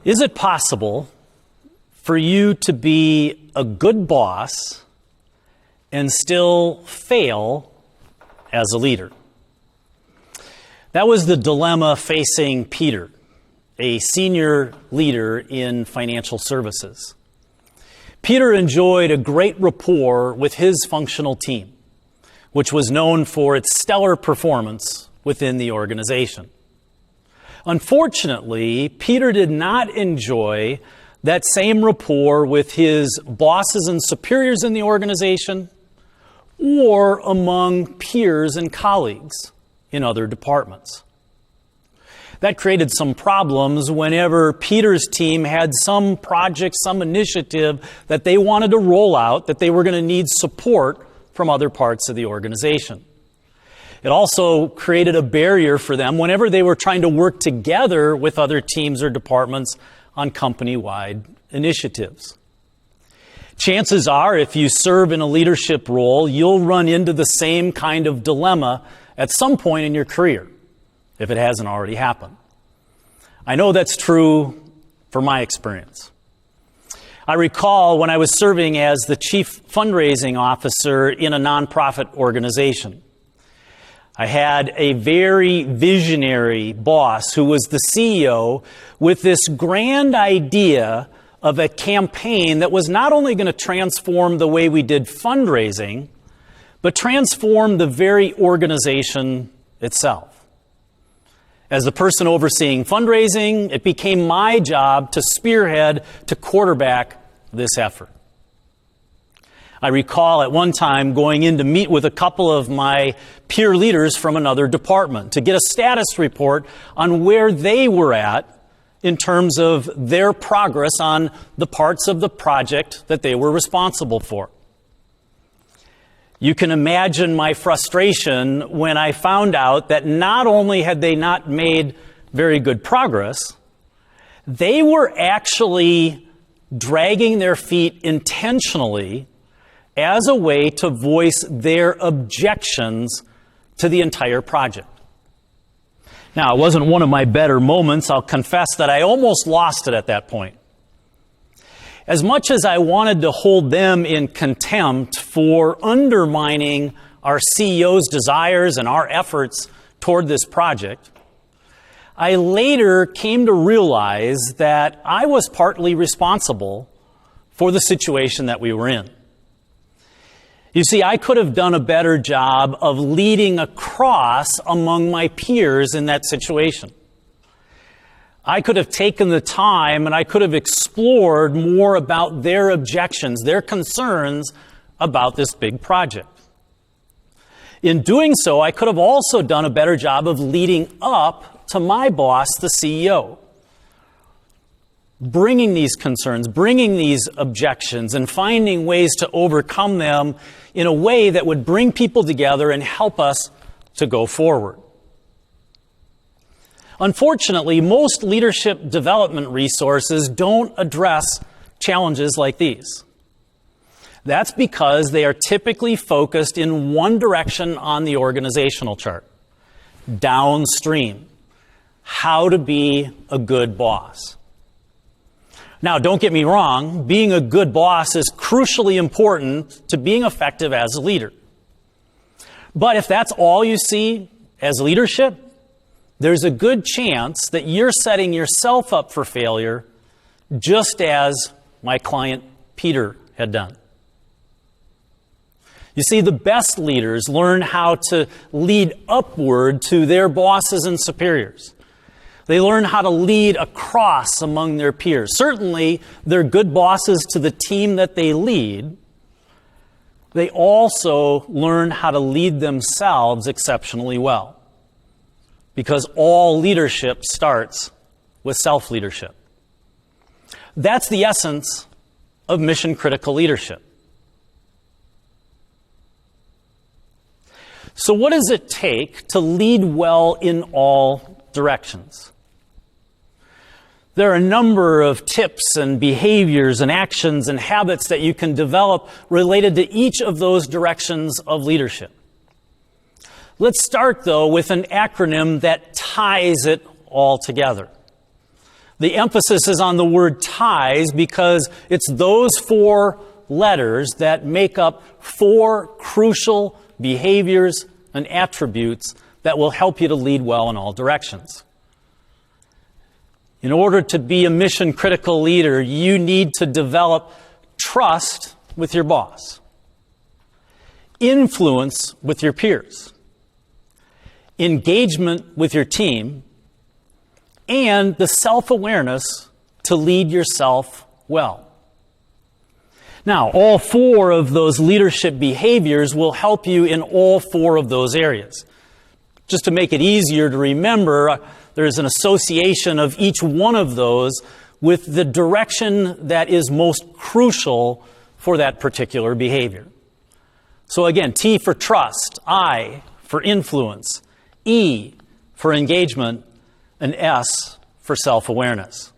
Is it possible for you to be a good boss and still fail as a leader? That was the dilemma facing Peter, a senior leader in financial services. Peter enjoyed a great rapport with his functional team, which was known for its stellar performance within the organization. Unfortunately, Peter did not enjoy that same rapport with his bosses and superiors in the organization or among peers and colleagues in other departments. That created some problems whenever Peter's team had some project, some initiative that they wanted to roll out, that they were going to need support from other parts of the organization. It also created a barrier for them whenever they were trying to work together with other teams or departments on company-wide initiatives. Chances are, if you serve in a leadership role, you'll run into the same kind of dilemma at some point in your career, if it hasn't already happened. I know that's true for my experience. I recall when I was serving as the chief fundraising officer in a nonprofit organization. I had a very visionary boss who was the CEO with this grand idea of a campaign that was not only going to transform the way we did fundraising, but transform the very organization itself. As the person overseeing fundraising, it became my job to spearhead, to quarterback this effort. I recall at one time going in to meet with a couple of my peer leaders from another department to get a status report on where they were at in terms of their progress on the parts of the project that they were responsible for. You can imagine my frustration when I found out that not only had they not made very good progress, they were actually dragging their feet intentionally as a way to voice their objections to the entire project. Now, it wasn't one of my better moments. I'll confess that I almost lost it at that point. As much as I wanted to hold them in contempt for undermining our CEO's desires and our efforts toward this project, I later came to realize that I was partly responsible for the situation that we were in. You see, I could have done a better job of leading across among my peers in that situation. I could have taken the time and I could have explored more about their objections, their concerns about this big project. In doing so, I could have also done a better job of leading up to my boss, the CEO, bringing these concerns, bringing these objections, and finding ways to overcome them in a way that would bring people together and help us to go forward. Unfortunately, most leadership development resources don't address challenges like these. That's because they are typically focused in one direction on the organizational chart, downstream, how to be a good boss. Now, don't get me wrong, being a good boss is crucially important to being effective as a leader. But if that's all you see as leadership, there's a good chance that you're setting yourself up for failure, just as my client Peter had done. You see, the best leaders learn how to lead upward to their bosses and superiors. They learn how to lead across among their peers. Certainly, they're good bosses to the team that they lead. They also learn how to lead themselves exceptionally well, because all leadership starts with self-leadership. That's the essence of mission-critical leadership. So what does it take to lead well in all directions? There are a number of tips and behaviors and actions and habits that you can develop related to each of those directions of leadership. Let's start, though, with an acronym that ties it all together. The emphasis is on the word ties because it's those 4 letters that make up 4 crucial behaviors and attributes that will help you to lead well in all directions. In order to be a mission-critical leader, you need to develop trust with your boss, influence with your peers, engagement with your team, and the self-awareness to lead yourself well. Now, all 4 of those leadership behaviors will help you in all 4 of those areas. Just to make it easier to remember, there's an association of each one of those with the direction that is most crucial for that particular behavior. So again, T for trust, I for influence, E for engagement, and S for self-awareness.